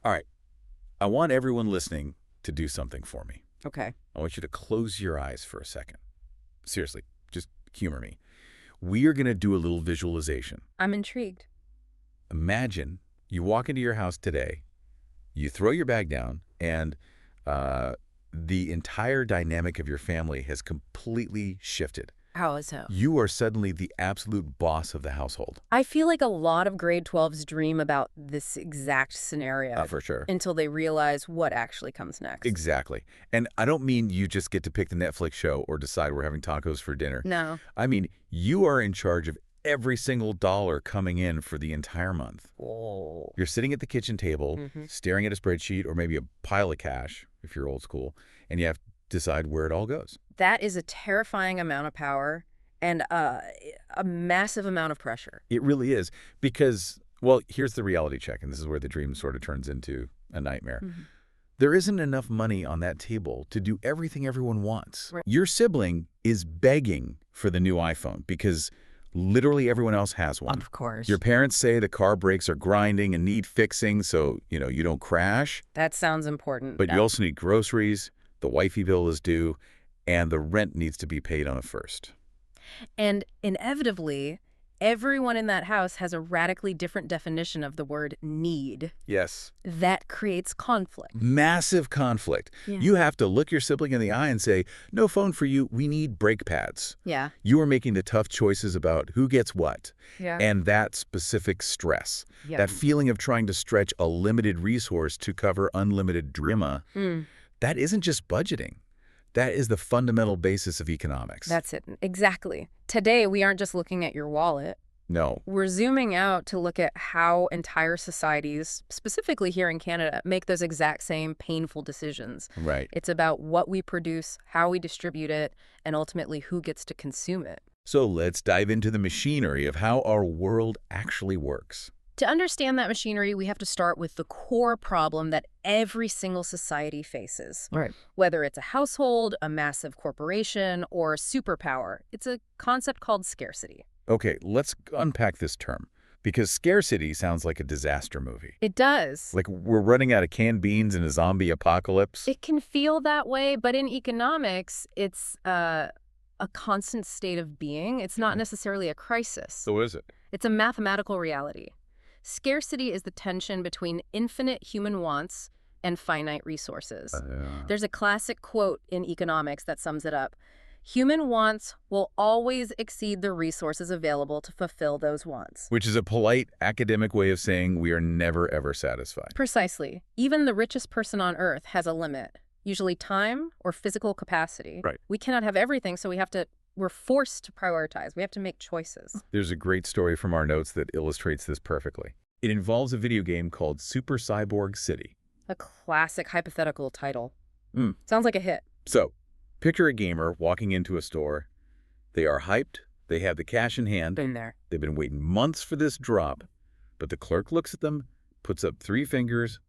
All right. I want everyone listening to do something for me. Okay. I want you to close your eyes for a second. Seriously, just humor me. We are going to do a little visualization. I'm intrigued. Imagine you walk into your house today, you throw your bag down, and the entire dynamic of your family has completely shifted. How is so? You are suddenly the absolute boss of the household. I feel like a lot of grade 12s dream about this exact scenario For sure. until they realize what actually comes next. Exactly. And I don't mean you just get to pick the Netflix show or decide we're having tacos for dinner. No. I mean, you are in charge of every single dollar coming in for the entire month. Whoa. You're sitting at the kitchen table, staring at a spreadsheet or maybe a pile of cash, if you're old school, and you have to decide where it all goes. That is a terrifying amount of power and a massive amount of pressure. It really is because, well, here's the reality check, and this is where the dream sort of turns into a nightmare. There isn't enough money on that table to do everything everyone wants. Right. Your sibling is begging for the new iPhone because literally everyone else has one. Of course. Your parents say the car brakes are grinding and need fixing so, you don't crash. That sounds important. But you also need groceries, the wifey bill is due, and the rent needs to be paid on the 1st. And inevitably, everyone in that house has a radically different definition of the word need. Yes. That creates conflict. Massive conflict. Yeah. You have to look your sibling in the eye and say, no phone for you, we need brake pads. Yeah. You are making the tough choices about who gets what. Yeah. And that specific stress, Yep. that feeling of trying to stretch a limited resource to cover unlimited drama, that isn't just budgeting. That is the fundamental basis of economics. That's it. Exactly. Today, we aren't just looking at your wallet. No. We're zooming out to look at how entire societies, specifically here in Canada, make those exact same painful decisions. Right. It's about what we produce, how we distribute it, and ultimately who gets to consume it. So let's dive into the machinery of how our world actually works. To understand that machinery, we have to start with the core problem that every single society faces. Right. Whether it's a household, a massive corporation, or a superpower, it's a concept called scarcity. Okay, let's unpack this term, because scarcity sounds like a disaster movie. It does. Like we're running out of canned beans in a zombie apocalypse. It can feel that way, but in economics, it's a constant state of being. It's not necessarily a crisis. So is it? It's a mathematical reality. Scarcity is the tension between infinite human wants and finite resources. There's a classic quote in economics that sums it up. Human wants will always exceed the resources available to fulfill those wants. Which is a polite academic way of saying we are never, ever satisfied. Precisely. Even the richest person on Earth has a limit, usually time or physical capacity. Right. We cannot have everything, so we're forced to prioritize. We have to make choices. There's a great story from our notes that illustrates this perfectly. It involves a video game called Super Cyborg City. A classic hypothetical title. Sounds like a hit. So, picture a gamer walking into a store. They are hyped. They have the cash in hand. Been there. They've been waiting months for this drop. But the clerk looks at them, puts up 3 fingers,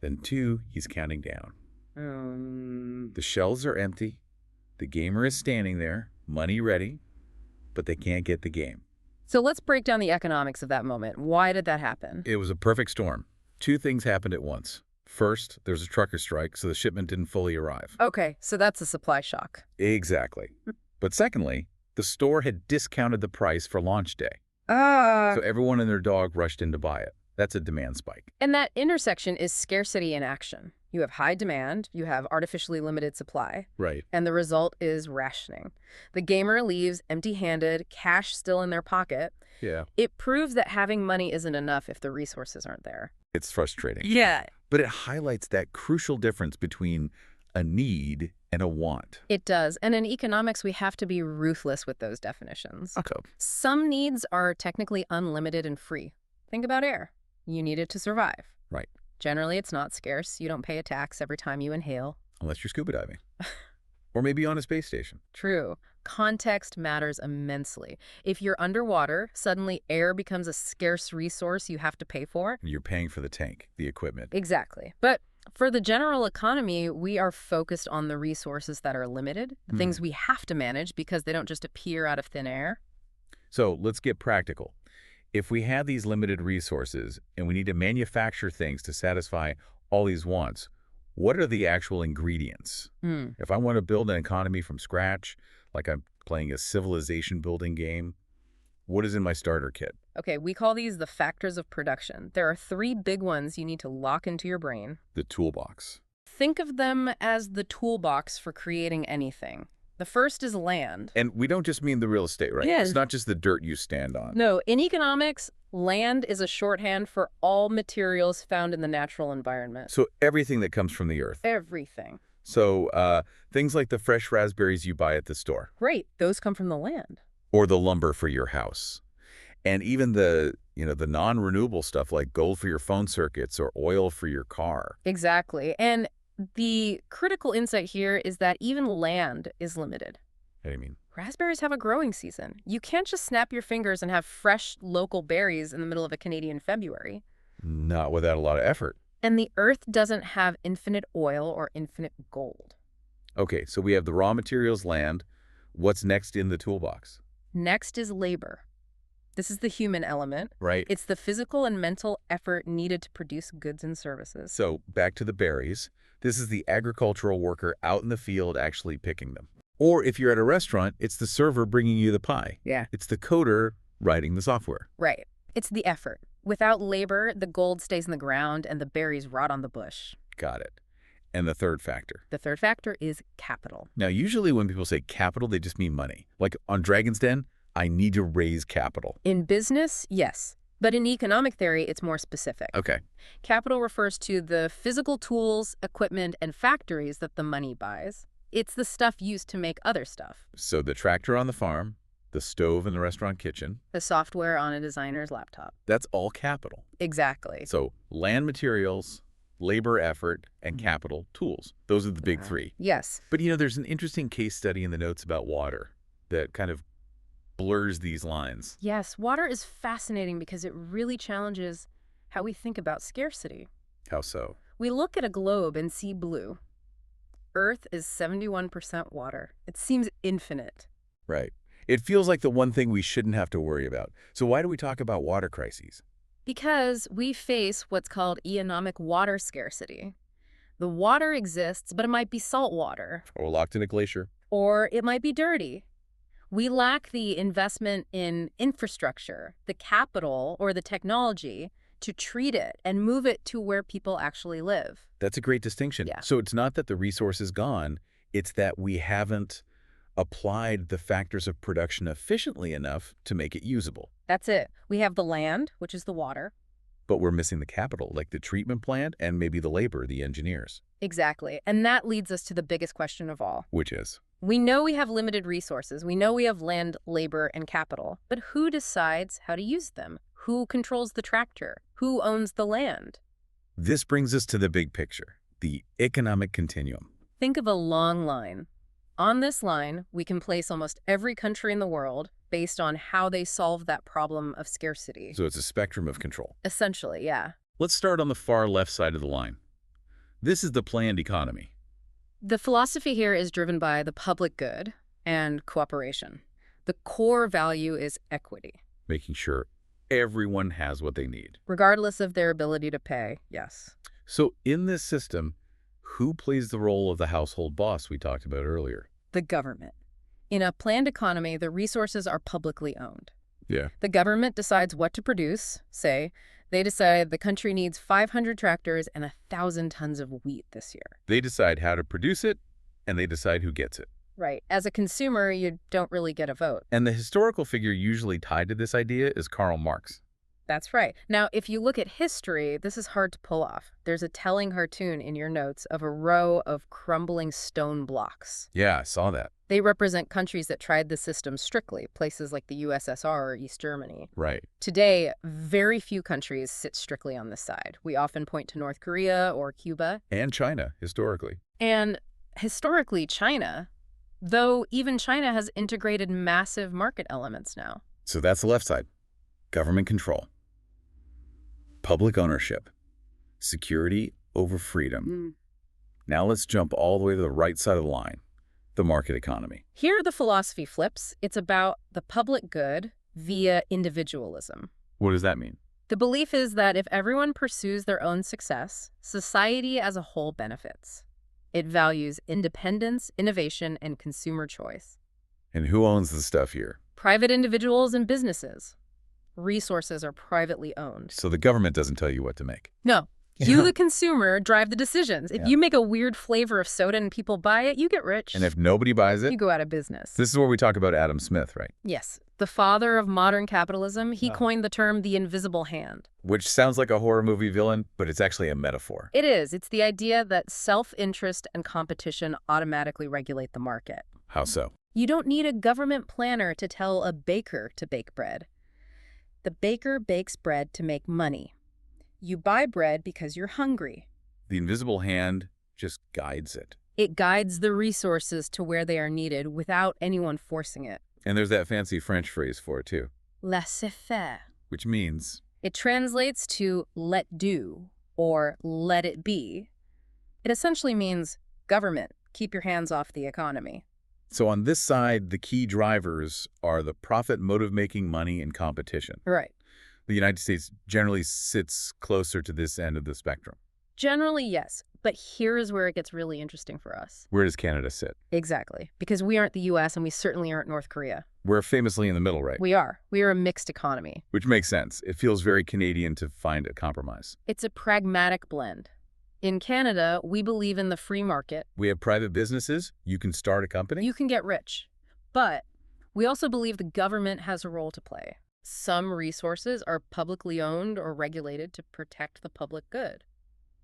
then 2, he's counting down. The shelves are empty. The gamer is standing there, money ready, but they can't get the game. So let's break down the economics of that moment. Why did that happen? It was a perfect storm. 2 things happened at once. First, there's a trucker strike, so the shipment didn't fully arrive. Okay, so that's a supply shock. Exactly. But secondly, the store had discounted the price for launch day. So everyone and their dog rushed in to buy it. That's a demand spike. And that intersection is scarcity in action. You have high demand, you have artificially limited supply, Right. and the result is rationing. The gamer leaves empty-handed, cash still in their pocket. Yeah. It proves that having money isn't enough if the resources aren't there. It's frustrating. Yeah. But it highlights that crucial difference between a need and a want. It does. And in economics, we have to be ruthless with those definitions. Okay. Some needs are technically unlimited and free. Think about air. You need it to survive. Right. Generally, it's not scarce. You don't pay a tax every time you inhale. Unless you're scuba diving. Or maybe on a space station. True. Context matters immensely. If you're underwater, suddenly air becomes a scarce resource you have to pay for. You're paying for the tank, the equipment. Exactly. But for the general economy, we are focused on the resources that are limited, the things we have to manage because they don't just appear out of thin air. So let's get practical. If we have these limited resources and we need to manufacture things to satisfy all these wants, what are the actual ingredients? If I want to build an economy from scratch, like I'm playing a civilization building game, what is in my starter kit? Okay, we call these the factors of production. There are 3 big ones you need to lock into your brain. The toolbox. Think of them as the toolbox for creating anything. The first is land. And we don't just mean the real estate, right? Yes. It's not just the dirt you stand on. No, in economics, land is a shorthand for all materials found in the natural environment. So everything that comes from the earth. Everything. So things like the fresh raspberries you buy at the store. Great, those come from the land. Or the lumber for your house. And even the non-renewable stuff like gold for your phone circuits or oil for your car. Exactly. And the critical insight here is that even land is limited. What do you mean? Raspberries have a growing season. You can't just snap your fingers and have fresh local berries in the middle of a Canadian February. Not without a lot of effort. And the earth doesn't have infinite oil or infinite gold. Okay, so we have the raw materials, land. What's next in the toolbox? Next is labor. This is the human element. Right. It's the physical and mental effort needed to produce goods and services. So back to the berries. This is the agricultural worker out in the field actually picking them. Or if you're at a restaurant, it's the server bringing you the pie. Yeah. It's the coder writing the software. Right. It's the effort. Without labor, the gold stays in the ground and the berries rot on the bush. Got it. And the third factor. The third factor is capital. Now, usually when people say capital, they just mean money. Like on Dragon's Den, I need to raise capital. In business, yes. But in economic theory, it's more specific. Okay. Capital refers to the physical tools, equipment, and factories that the money buys. It's the stuff used to make other stuff. So the tractor on the farm, the stove in the restaurant kitchen. The software on a designer's laptop. That's all capital. Exactly. So land materials, labor effort, and capital tools. Those are the big 3. Yes. But there's an interesting case study in the notes about water that kind of blurs these lines. Yes, water is fascinating because it really challenges how we think about scarcity. How so? We look at a globe and see blue. Earth is 71% water. It seems infinite. Right. It feels like the one thing we shouldn't have to worry about. So why do we talk about water crises? Because we face what's called economic water scarcity. The water exists, but it might be salt water. Or locked in a glacier. Or it might be dirty. We lack the investment in infrastructure, the capital, or the technology to treat it and move it to where people actually live. That's a great distinction. Yeah. So it's not that the resource is gone, it's that we haven't applied the factors of production efficiently enough to make it usable. That's it. We have the land, which is the water. But we're missing the capital, like the treatment plant and maybe the labor, the engineers. Exactly. And that leads us to the biggest question of all. Which is? We know we have limited resources. We know we have land, labor, and capital. But who decides how to use them? Who controls the tractor? Who owns the land? This brings us to the big picture, the economic continuum. Think of a long line. On this line, we can place almost every country in the world based on how they solve that problem of scarcity. So it's a spectrum of control. Essentially, yeah. Let's start on the far left side of the line. This is the planned economy. The philosophy here is driven by the public good and cooperation. The core value is equity. Making sure everyone has what they need. Regardless of their ability to pay, yes. So in this system, who plays the role of the household boss we talked about earlier? The government. In a planned economy, the resources are publicly owned. Yeah. The government decides what to produce. Say, they decide the country needs 500 tractors and 1,000 tons of wheat this year. They decide how to produce it, and they decide who gets it. Right. As a consumer, you don't really get a vote. And the historical figure usually tied to this idea is Karl Marx. That's right. Now, if you look at history, this is hard to pull off. There's a telling cartoon in your notes of a row of crumbling stone blocks. Yeah, I saw that. They represent countries that tried the system strictly, places like the USSR or East Germany. Right. Today, very few countries sit strictly on this side. We often point to North Korea or Cuba. And China, historically. And historically, China, though even China has integrated massive market elements now. So that's the left side. Government control. Public ownership. Security over freedom. Now let's jump all the way to the right side of the line. The market economy. Here the philosophy flips. It's about the public good via individualism. What does that mean? The belief is that if everyone pursues their own success, society as a whole benefits. It values independence, innovation, and consumer choice. And who owns the stuff here? Private individuals and businesses. Resources are privately owned. So the government doesn't tell you what to make. No. You, the consumer, drive the decisions. If you make a weird flavor of soda and people buy it, you get rich. And if nobody buys it, you go out of business. This is where we talk about Adam Smith, right? Yes. The father of modern capitalism, he coined the term the invisible hand. Which sounds like a horror movie villain, but it's actually a metaphor. It is. It's the idea that self-interest and competition automatically regulate the market. How so? You don't need a government planner to tell a baker to bake bread. The baker bakes bread to make money. You buy bread because you're hungry. The invisible hand just guides it. It guides the resources to where they are needed without anyone forcing it. And there's that fancy French phrase for it, too. Laissez-faire. Which means? It translates to let do or let it be. It essentially means government, keep your hands off the economy. So on this side, the key drivers are the profit motive making money and competition. Right. The United States generally sits closer to this end of the spectrum. Generally, yes. But here is where it gets really interesting for us. Where does Canada sit? Exactly. Because we aren't the U.S. and we certainly aren't North Korea. We're famously in the middle, right? We are. We are a mixed economy. Which makes sense. It feels very Canadian to find a compromise. It's a pragmatic blend. In Canada, we believe in the free market. We have private businesses. You can start a company. You can get rich. But we also believe the government has a role to play. Some resources are publicly owned or regulated to protect the public good.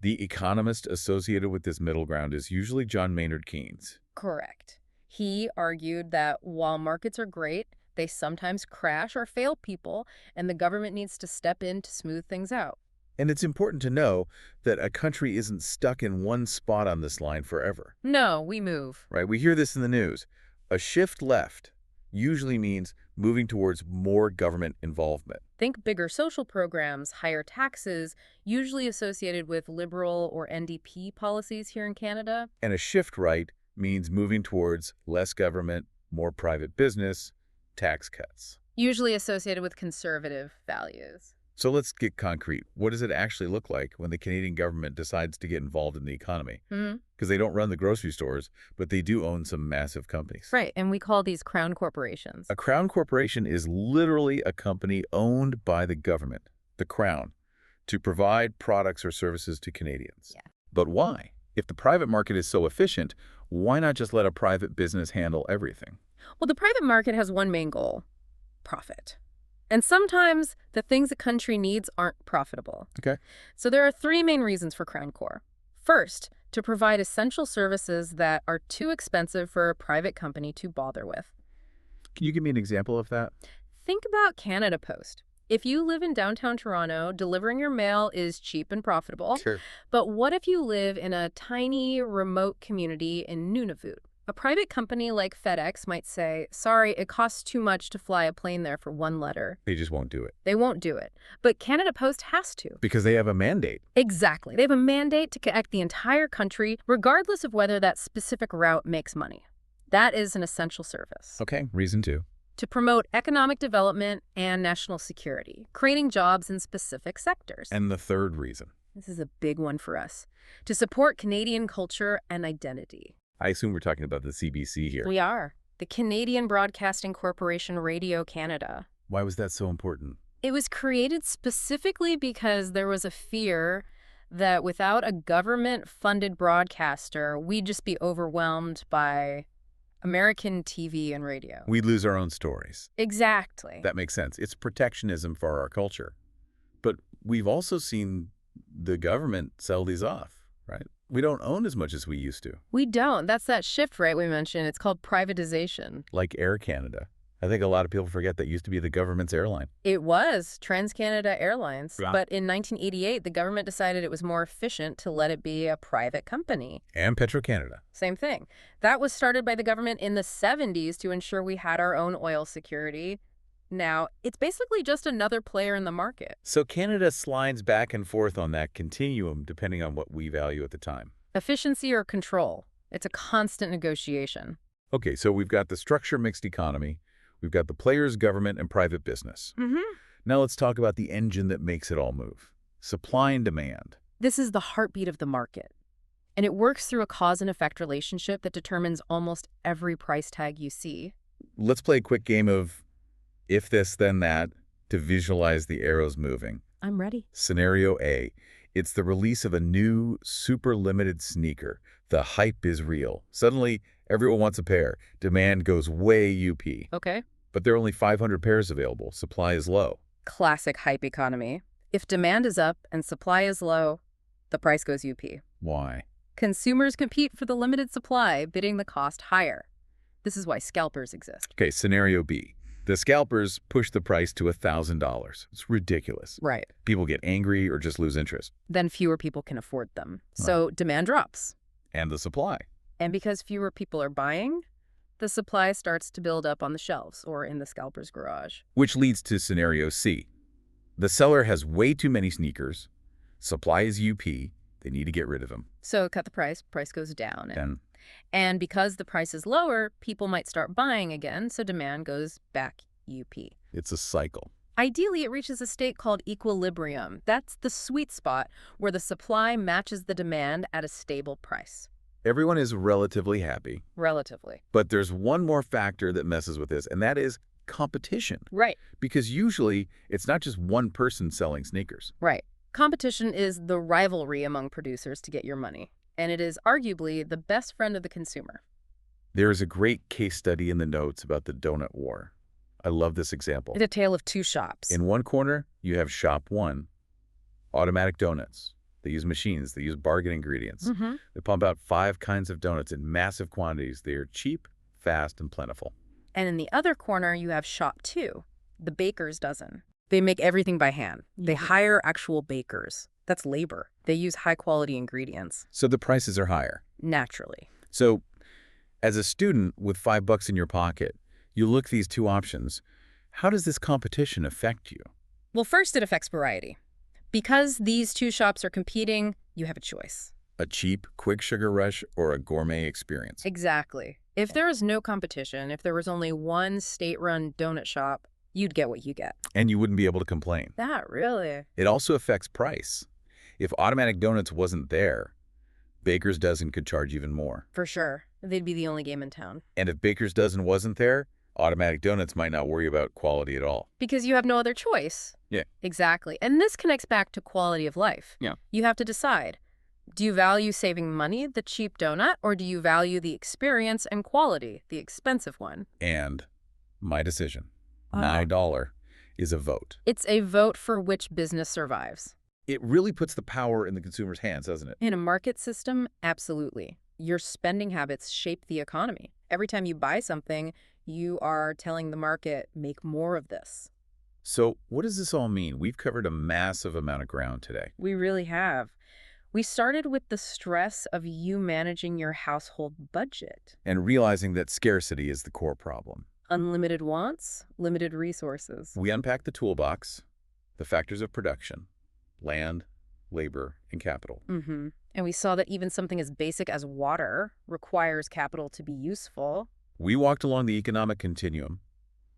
The economist associated with this middle ground is usually John Maynard Keynes. Correct. He argued that while markets are great, they sometimes crash or fail people, and the government needs to step in to smooth things out. And it's important to know that a country isn't stuck in one spot on this line forever. No, we move. Right? We hear this in the news. A shift left usually means moving towards more government involvement. Think bigger social programs, higher taxes, usually associated with Liberal or NDP policies here in Canada. And a shift right means moving towards less government, more private business, tax cuts. Usually associated with conservative values. So let's get concrete. What does it actually look like when the Canadian government decides to get involved in the economy? Because they don't run the grocery stores, but they do own some massive companies. Right, and we call these crown corporations. A crown corporation is literally a company owned by the government, the crown, to provide products or services to Canadians. Yeah. But why? If the private market is so efficient, why not just let a private business handle everything? Well, the private market has one main goal: profit. And sometimes the things a country needs aren't profitable. Okay. So there are three main reasons for Crown Corps. First, to provide essential services that are too expensive for a private company to bother with. Can you give me an example of that? Think about Canada Post. If you live in downtown Toronto, delivering your mail is cheap and profitable. Sure. But what if you live in a tiny, remote community in Nunavut? A private company like FedEx might say, sorry, it costs too much to fly a plane there for one letter. They just won't do it. They won't do it. But Canada Post has to. Because they have a mandate. Exactly. They have a mandate to connect the entire country, regardless of whether that specific route makes money. That is an essential service. Okay, reason two. To promote economic development and national security, creating jobs in specific sectors. And the third reason. This is a big one for us. To support Canadian culture and identity. I assume we're talking about the CBC here. We are. The Canadian Broadcasting Corporation Radio Canada. Why was that so important? It was created specifically because there was a fear that without a government-funded broadcaster, we'd just be overwhelmed by American TV and radio. We'd lose our own stories. Exactly. That makes sense. It's protectionism for our culture. But we've also seen the government sell these off, right? We don't own as much as we used to. We don't. That's that shift, right, we mentioned. It's called privatization. Like Air Canada. I think a lot of people forget that used to be the government's airline. It was TransCanada Airlines. Yeah. But in 1988, the government decided it was more efficient to let it be a private company. And Petro-Canada. Same thing. That was started by the government in the 70s to ensure we had our own oil security. Now, it's basically just another player in the market. So Canada slides back and forth on that continuum depending on what we value at the time. Efficiency or control. It's a constant negotiation. Okay, so we've got the structure mixed economy. We've got the players, government, and private business. Now let's talk about the engine that makes it all move. Supply and demand. This is the heartbeat of the market. And it works through a cause and effect relationship that determines almost every price tag you see. Let's play a quick game of if this, then that, to visualize the arrows moving. I'm ready. Scenario A. It's the release of a new, super limited sneaker. The hype is real. Suddenly, everyone wants a pair. Demand goes way UP. Okay. But there are only 500 pairs available. Supply is low. Classic hype economy. If demand is up and supply is low, the price goes UP. Why? Consumers compete for the limited supply, bidding the cost higher. This is why scalpers exist. Okay, scenario B. The scalpers push the price to $1,000. It's ridiculous. Right. People get angry or just lose interest. Then fewer people can afford them. So demand drops. And the supply. And because fewer people are buying, the supply starts to build up on the shelves or in the scalper's garage. Which leads to scenario C. The seller has way too many sneakers. Supply is UP. They need to get rid of them. So cut the price goes down. Then, And because the price is lower, people might start buying again, so demand goes back UP. it's a cycle. Ideally, it reaches a state called equilibrium. That's the sweet spot where the supply matches the demand at a stable price. Everyone is relatively happy. Relatively. But there's one more factor that messes with this, and that is competition. Right. Because usually, it's not just one person selling sneakers. Right. Competition is the rivalry among producers to get your money, and it is arguably the best friend of the consumer. There is a great case study in the notes about the donut war. I love this example. It's a tale of two shops. In one corner, you have Shop 1, automatic donuts. They use machines. They use bargain ingredients. They pump out 5 kinds of donuts in massive quantities. They are cheap, fast, and plentiful. And in the other corner, you have Shop 2, the baker's dozen. They make everything by hand. They hire actual bakers. That's labor. They use high-quality ingredients. So the prices are higher. Naturally. So as a student with $5 in your pocket, you look at these two options. How does this competition affect you? Well, first, it affects variety. Because these two shops are competing, you have a choice. A cheap, quick sugar rush or a gourmet experience? Exactly. If there was no competition, if there was only one state-run donut shop, you'd get what you get. And you wouldn't be able to complain. That really? It also affects price. If automatic donuts wasn't there, Baker's Dozen could charge even more. For sure. They'd be the only game in town. And if Baker's Dozen wasn't there, automatic donuts might not worry about quality at all. Because you have no other choice. Yeah. Exactly. And this connects back to quality of life. Yeah. You have to decide. Do you value saving money, the cheap donut, or do you value the experience and quality, the expensive one? And my decision, my dollar, is a vote. It's a vote for which business survives. It really puts the power in the consumer's hands, doesn't it? In a market system, absolutely. Your spending habits shape the economy. Every time you buy something, you are telling the market, make more of this. So what does this all mean? We've covered a massive amount of ground today. We really have. We started with the stress of you managing your household budget. And realizing that scarcity is the core problem. Unlimited wants, limited resources. We unpacked the toolbox, the factors of production, land, labor, and capital. And we saw that even something as basic as water requires capital to be useful. We walked along the economic continuum,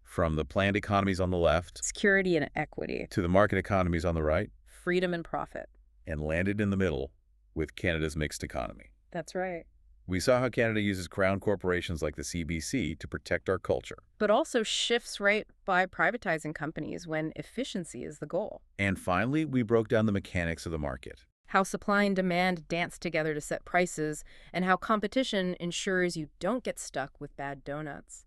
from the planned economies on the left Security and equity. to the market economies on the right, Freedom and profit. and landed in the middle with Canada's mixed economy. That's right. We saw how Canada uses crown corporations like the CBC to protect our culture. But also shifts right by privatizing companies when efficiency is the goal. And finally, we broke down the mechanics of the market. How supply and demand dance together to set prices, and how competition ensures you don't get stuck with bad donuts.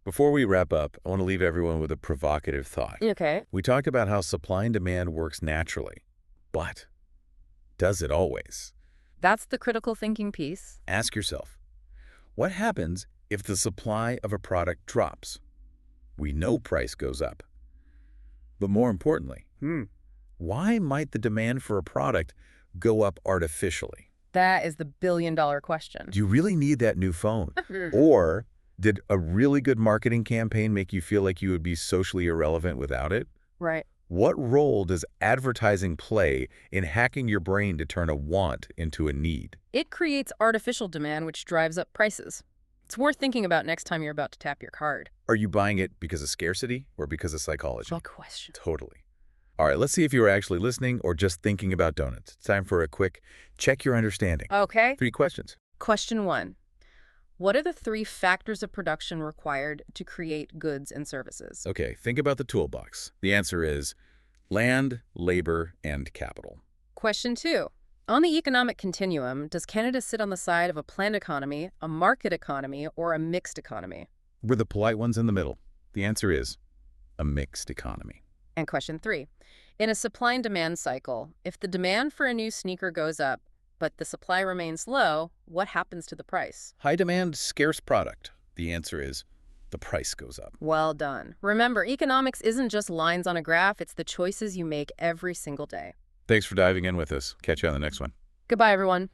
Before we wrap up, I want to leave everyone with a provocative thought. Okay. We talked about how supply and demand works naturally, but does it always? That's the critical thinking piece. Ask yourself, what happens if the supply of a product drops? We know price goes up. But more importantly, why might the demand for a product go up artificially? That is the billion-dollar question. Do you really need that new phone? Or did a really good marketing campaign make you feel like you would be socially irrelevant without it? Right. What role does advertising play in hacking your brain to turn a want into a need? It creates artificial demand, which drives up prices. It's worth thinking about next time you're about to tap your card. Are you buying it because of scarcity or because of psychology? Good question. Totally. All right, let's see if you were actually listening or just thinking about donuts. It's time for a quick check your understanding. Okay. 3 questions. Question 1. What are the 3 factors of production required to create goods and services? Okay, think about the toolbox. The answer is land, labor, and capital. Question 2. On the economic continuum, does Canada sit on the side of a planned economy, a market economy, or a mixed economy? We're the polite ones in the middle. The answer is a mixed economy. And question 3. In a supply and demand cycle, if the demand for a new sneaker goes up, but the supply remains low, what happens to the price? High demand, scarce product. The answer is the price goes up. Well done. Remember, economics isn't just lines on a graph, it's the choices you make every single day. Thanks for diving in with us. Catch you on the next one. Goodbye, everyone.